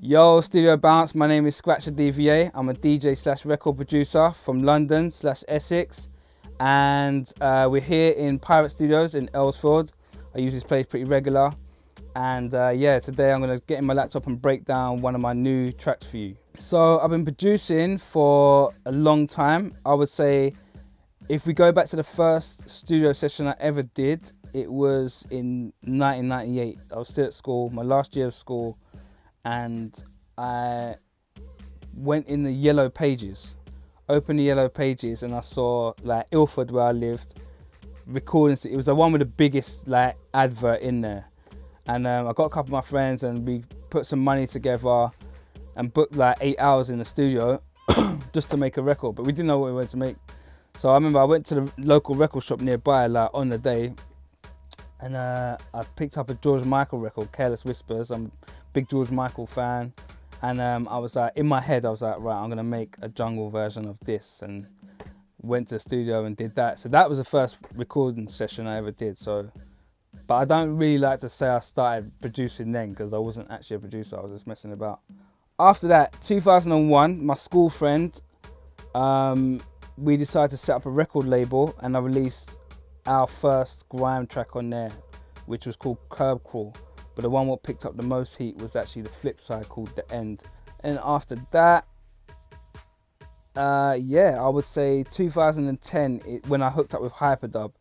Yo, Studio Bounce, my name is Scratcha DVA. I'm a DJ slash record producer from London slash Essex. And we're here in Pirate Studios in Earlsfield. I use this place pretty regular. And yeah, today I'm gonna get in my laptop and break down one of my new tracks for you. So I've been producing for a long time. I would say if we go back to the first studio session I ever did, it was in 1998. I was still at school, my last year of school. And I went in the yellow pages, opened the yellow pages, and I saw like Ilford, where I lived, recordings. It was the one with the biggest like advert in there. And I got a couple of my friends and we put some money together and booked like 8 hours in the studio just to make a record, but we didn't know what we wanted to make. So I remember I went to the local record shop nearby like on the day, and I picked up a George Michael record, Careless Whispers. I'm a big George Michael fan. And I was like, in my head, I was like, right, I'm gonna make a jungle version of this, and went to the studio and did that. So that was the first recording session I ever did. So, but I don't really like to say I started producing then, because I wasn't actually a producer, I was just messing about. After that, 2001, my school friend, we decided to set up a record label, and I released our first grime track on there, which was called Curb Crawl. But the one what picked up the most heat was actually the flip side called The End. And after that, yeah, I would say 2010, when I hooked up with Hyperdub,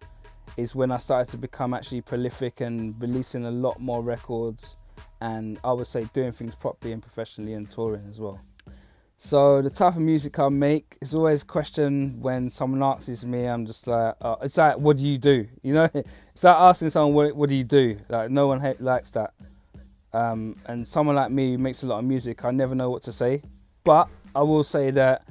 is when I started to become actually prolific and releasing a lot more records, and I would say doing things properly and professionally and touring as well. So the type of music I make is always a question when someone asks me. I'm just like, it's like, what do you do? You know, it's like asking someone, what do you do? Like, no one likes that. And someone like me who makes a lot of music, I never know what to say. But I will say that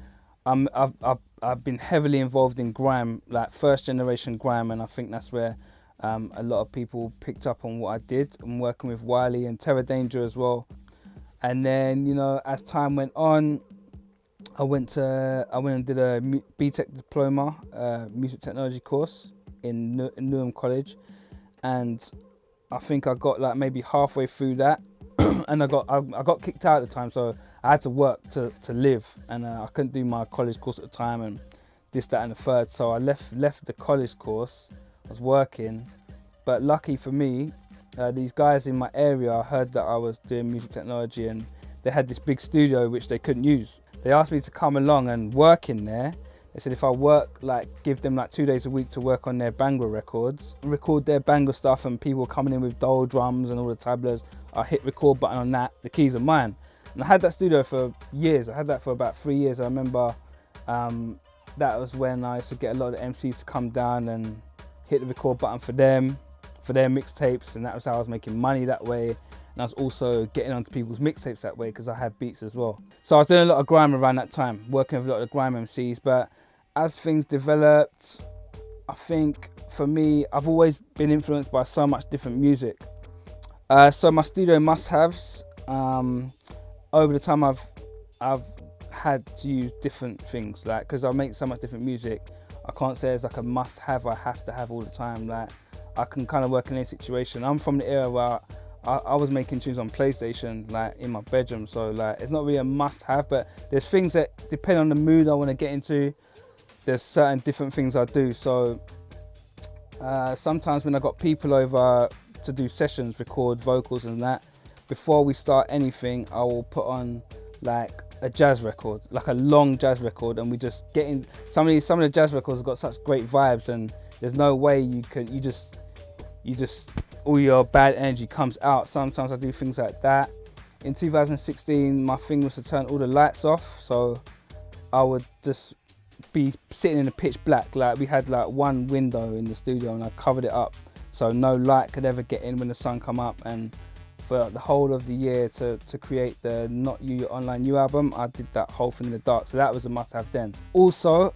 I've been heavily involved in grime, like first generation grime, and I think that's where a lot of people picked up on what I did. I'm working with Wiley and Terror Danger as well. And then, you know, as time went on, I went and did a BTEC diploma, music technology course in Newham College, and I think I got like maybe halfway through that, and I got kicked out at the time, so I had to work to live, and I couldn't do my college course at the time, and this, that, and the third. So I left the college course. I was working, but lucky for me, these guys in my area heard that I was doing music technology, and they had this big studio which they couldn't use. They asked me to come along and work in there. They said if I work, like give them like 2 days a week to work on their Bangor records, record their Bangor stuff, and people were coming in with dole drums and all the tablas. I hit record button on that, the keys are mine. And I had that studio for years. I had that for about 3 years. I remember that was when I used to get a lot of MCs to come down and hit the record button for them, for their mixtapes, and that was how I was making money that way. And I was also getting onto people's mixtapes that way because I had beats as well. So I was doing a lot of grime around that time, working with a lot of the grime MCs. But as things developed, I think for me, I've always been influenced by so much different music. So my studio must-haves, over the time I've had to use different things, like because I make so much different music. I can't say it's like a must-have I have to have all the time. Like I can kind of work in any situation. I'm from the era where I was making tunes on PlayStation, like in my bedroom, so like it's not really a must-have, but there's things that depend on the mood I want to get into. There's certain different things I do. So sometimes when I got people over to do sessions, record vocals and that, before we start anything, I will put on like a jazz record, like a long jazz record, and we just get in. Some of the jazz records have got such great vibes, and there's no way you just all your bad energy comes out. Sometimes I do things like that. In 2016, my thing was to turn all the lights off, so I would just be sitting in the pitch black. Like we had like one window in the studio, and I covered it up so no light could ever get in when the sun come up. And for the whole of the year to create the Not You Your Online You album, I did that whole thing in the dark, so that was a must-have then. Also,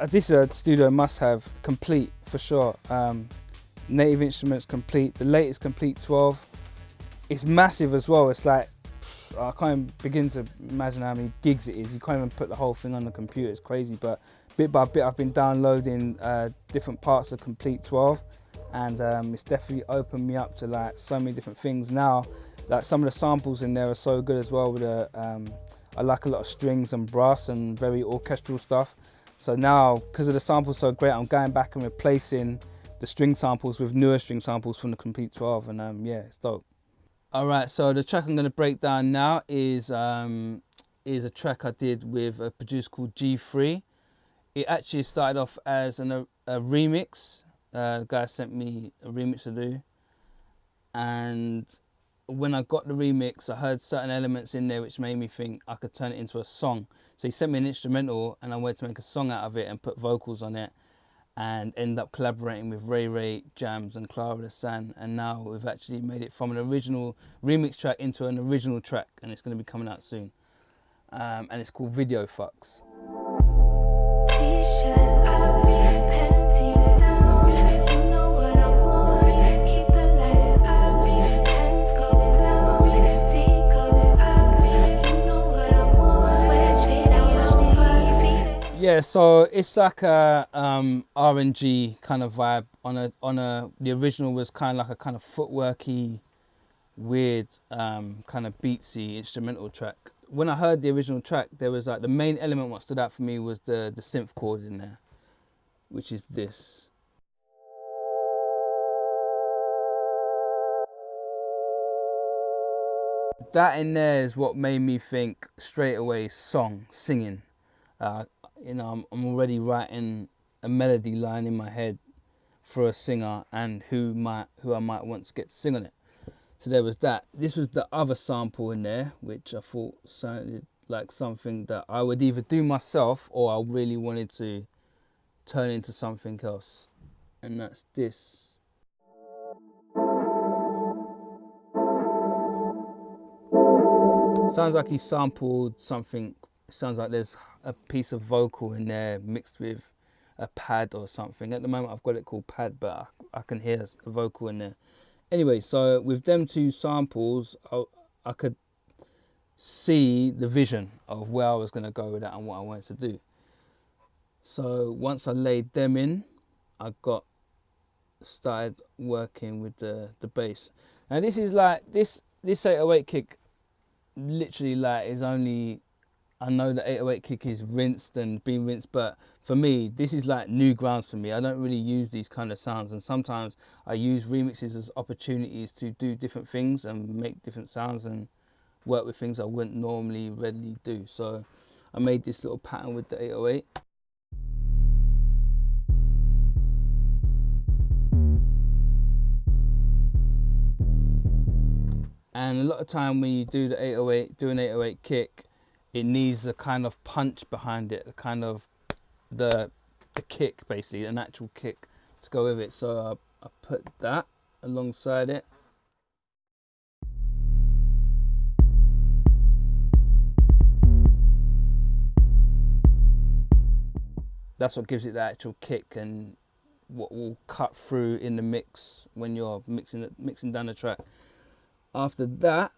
this is a studio must-have, Complete for sure. Native Instruments Complete, the latest Complete 12. It's massive as well. It's like, I can't even begin to imagine how many gigs it is. You can't even put the whole thing on the computer, it's crazy. But bit by bit I've been downloading different parts of Complete 12, and it's definitely opened me up to like so many different things. Now Like some of the samples in there are so good as well with the, I like a lot of strings and brass and very orchestral stuff. So now, because of the samples so great, I'm going back and replacing the string samples with newer string samples from the Complete 12, and yeah, it's dope. All right, so the track I'm going to break down now is a track I did with a producer called G3. It actually started off as a remix. The guy sent me a remix to do, and when I got the remix, I heard certain elements in there which made me think I could turn it into a song. So he sent me an instrumental, and I wanted to make a song out of it and put vocals on it, and end up collaborating with Ray Ray, Jams and Clara the San, and now we've actually made it from an original remix track into an original track, and it's going to be coming out soon. And it's called Video Fucks. Yeah, so it's like a R&G kind of vibe. The original was kind of like a kind of footworky, weird, kind of beatsy instrumental track. When I heard the original track, there was like the main element what stood out for me was the synth chord in there, which is this. That in there is what made me think straight away singing. You know, I'm already writing a melody line in my head for a singer and who I might want to get to sing on it. So there was that. This was the other sample in there, which I thought sounded like something that I would either do myself or I really wanted to turn into something else. And that's this. Sounds like he sampled something. Sounds like there's a piece of vocal in there mixed with a pad or something. At the moment I've got it called pad, but I can hear a vocal in there. Anyway, so with them two samples, I could see the vision of where I was going to go with that and what I wanted to do. So once I laid them in, I started working with the bass. Now this is like, this 808 kick literally like is only, I know the 808 kick is rinsed and been rinsed, but for me, this is like new grounds for me. I don't really use these kind of sounds, and sometimes I use remixes as opportunities to do different things and make different sounds and work with things I wouldn't normally readily do. So I made this little pattern with the 808. And a lot of time when you do the 808, do an 808 kick, it needs a kind of punch behind it, a kind of the kick, basically, an actual kick to go with it. So I put that alongside it. That's what gives it the actual kick and what will cut through in the mix when you're mixing down the track. After that,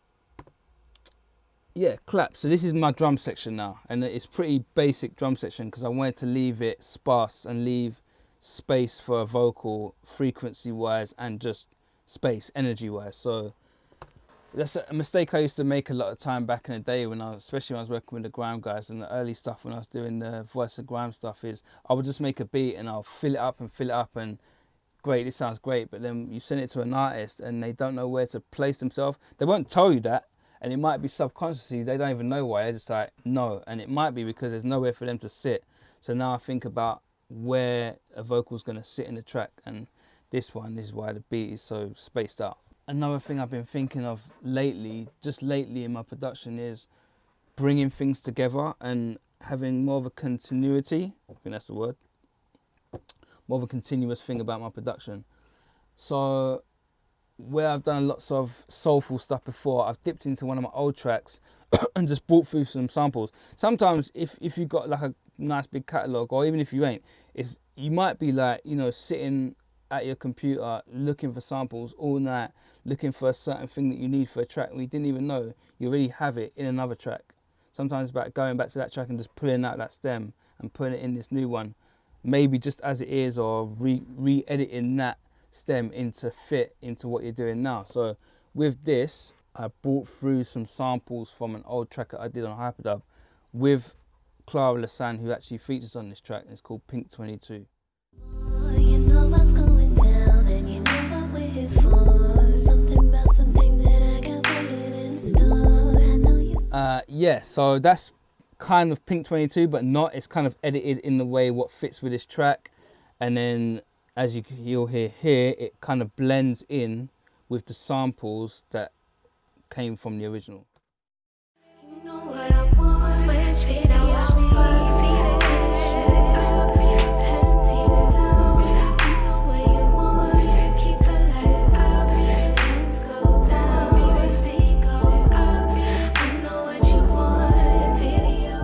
yeah, clap. So this is my drum section now, and it's pretty basic drum section because I wanted to leave it sparse and leave space for a vocal frequency wise and just space energy wise. So that's a mistake I used to make a lot of time back in the day when especially when I was working with the grime guys, and the early stuff when I was doing the voice of grime stuff is I would just make a beat and I'll fill it up and great, this sounds great, but then you send it to an artist and they don't know where to place themselves. They won't tell you that. And it might be subconsciously, they don't even know why, they're just like, no. And it might be because there's nowhere for them to sit. So now I think about where a vocal's gonna sit in the track, and this is why the beat is so spaced out. Another thing I've been thinking of lately, just lately in my production, is bringing things together and having more of a continuity, I think that's the word, more of a continuous thing about my production. So where I've done lots of soulful stuff before, I've dipped into one of my old tracks and just brought through some samples. Sometimes if you've got like a nice big catalogue, or even if you ain't, you might be like, you know, sitting at your computer looking for samples all night, looking for a certain thing that you need for a track, and you didn't even know you already have it in another track. Sometimes it's about going back to that track and just pulling out that stem and putting it in this new one, maybe just as it is, or re-editing that stem into fit into what you're doing now. So with this, I brought through some samples from an old track that I did on Hyperdub with Clara Lasan, who actually features on this track. It's called Pink 22. You know what's going down, and you know what we're here for. Something about something that I got waiting in store. I know you. Yeah, so that's kind of Pink 22, but not. It's kind of edited in the way what fits with this track, and then as you'll hear here, it kind of blends in with the samples that came from the original. You know what I want. Switch video, watch me. T-shirt up, panties down. I know what you want. Keep the lights up, hands go down. D goes up. I know what you want. Video.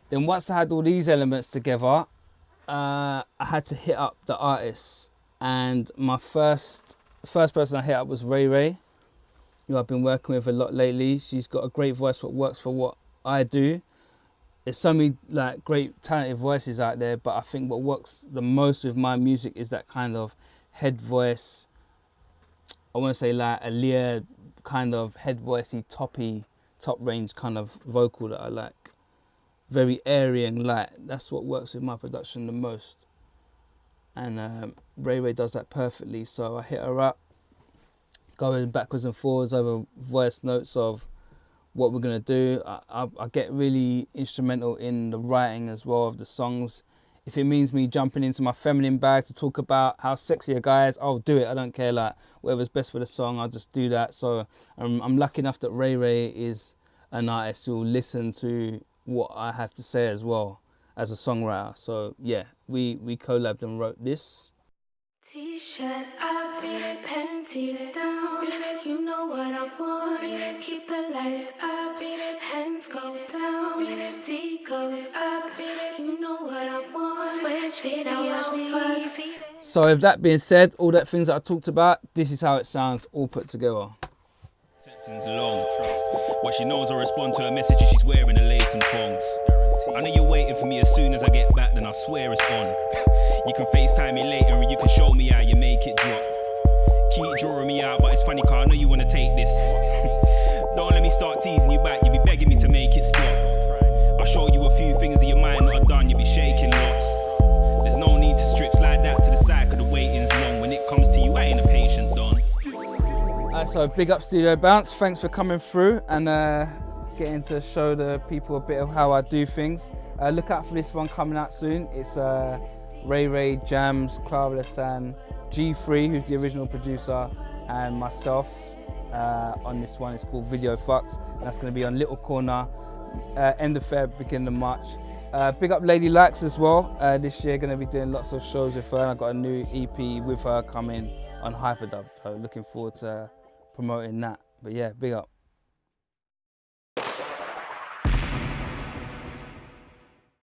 Then once I had all these elements together, I had to hit up the artists, and my first person I hit up was Ray Ray, who I've been working with a lot lately. She's got a great voice that works for what I do. There's so many like great talented voices out there, but I think what works the most with my music is that kind of head voice. I want to say like Aaliyah kind of head voicey, top range kind of vocal that I like. Very airy and light. That's what works with my production the most. And Ray Ray does that perfectly. So I hit her up, going backwards and forwards over voice notes of what we're gonna do. I get really instrumental in the writing as well of the songs. If it means me jumping into my feminine bag to talk about how sexy a guy is, I'll do it. I don't care, like whatever's best for the song, I'll just do that. So I'm lucky enough that Ray Ray is an artist who will listen to what I have to say as well as a songwriter. So yeah, we collabed and wrote this. T-shirt up, panties down. You know what I want. Keep the lights up, hands go down. D goes up. You know what I want. Switch video, watch me. So with that being said, all that things that I talked about, this is how it sounds all put together. Sections long. What she knows, I respond to her messages. She's wearing a lace and thongs. I know you're waiting for me. As soon as I get back, then I swear it's on. You can FaceTime me later and you can show me how you make it drop. Keep drawing me out, but it's funny 'cause I know you wanna take this. Don't let me start teasing you back. You be begging me to make it stop. I'll show you a few things that you might not have done. You be shaking lots. There's no need to strip, slide that to the side 'cause the waiting's long. When it comes to you, I ain't a patient don. So big up Studio Bounce, thanks for coming through and getting to show the people a bit of how I do things. Look out for this one coming out soon. It's Ray Ray, Jams, Clara Lasan, G3, who's the original producer, and myself on this one. It's called Video Fucks, and that's going to be on Little Corner, end of Feb, beginning of March. Big up Lady Likes as well. This year going to be doing lots of shows with her, and I've got a new EP with her coming on Hyperdub. So looking forward to promoting that. But yeah, big up.